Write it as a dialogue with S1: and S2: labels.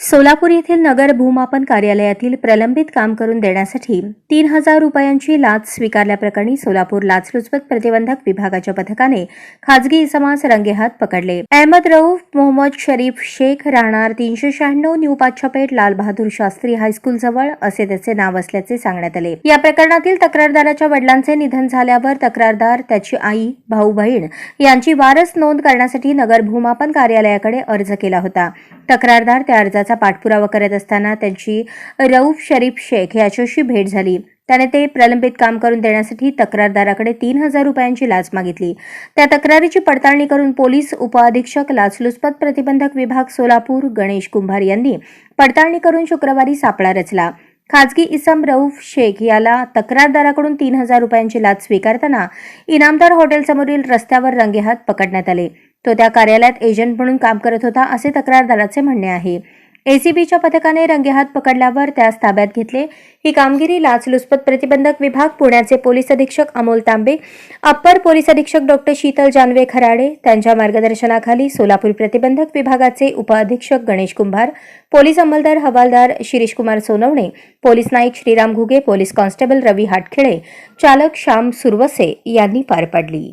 S1: सोलापूर येथील नगर भूमापन कार्यालयातील प्रलंबित काम करून देण्यासाठी 3,000 रुपयांची लाच स्वीकारल्याप्रकरणी सोलापूर लाचलुचपत प्रतिबंधक विभागाच्या पथकाने खाजगी इसमास रंगेहात पकडले. अहमद रऊफ मोहम्मद शरीफ शेख राहणार 396 न्यू पाच्छापेठ लाल बहादूर शास्त्री हायस्कूल जवळ असे त्याचे नाव असल्याचे सांगण्यात आले. या प्रकरणातील तक्रारदाराच्या वडिलांचे निधन झाल्यावर तक्रारदार, त्याची आई, भाऊ बहीण यांची वारस नोंद करण्यासाठी नगर भूमापन कार्यालयाकडे अर्ज केला होता. तक्रारदार त्या अर्जाचा पाठपुरावा करत असताना त्यांची रऊफ शरीफ शेख याच्याशी भेट झाली. त्याने ते प्रलंबित काम करून देण्यासाठी तक्रारदाराकडे 3,000 रुपयांची लाच मागितली. त्या तक्रारीची पडताळणी करून पोलीस उपअधीक्षक लाचलुचपत प्रतिबंधक विभाग सोलापूर गणेश कुंभार यांनी पडताळणी करून शुक्रवारी सापळा रचला. खाजगी इसम रऊफ शेख याला तक्रारदाराकडून 3,000 रुपयांची लाच स्वीकारताना इनामदार हॉटेलसमोरील रस्त्यावर रंगेहात पकडण्यात आले. तो त्या कार्यालयात एजंट म्हणून काम करत होता असे तक्रारदाराचे म्हणणे आहे. एसीबीच्या पथकाने रंगेहात पकडल्यावर त्यास ताब्यात घेतले. ही कामगिरी लाचलुचपत प्रतिबंधक विभाग पुण्याचे पोलीस अधीक्षक अमोल तांबे, अप्पर पोलीस अधीक्षक डॉक्टर शीतल जानवे खराडे त्यांच्या मार्गदर्शनाखाली सोलापूर प्रतिबंधक विभागाचे उपअधीक्षक गणेश कुंभार, पोलीस अंमलदार हवालदार Shirish Kumar Sonawane, police Naik Shriram Ghuge, police constable Ravi Hatkhede, चालक श्याम सुरवसे यांनी पार पाडली.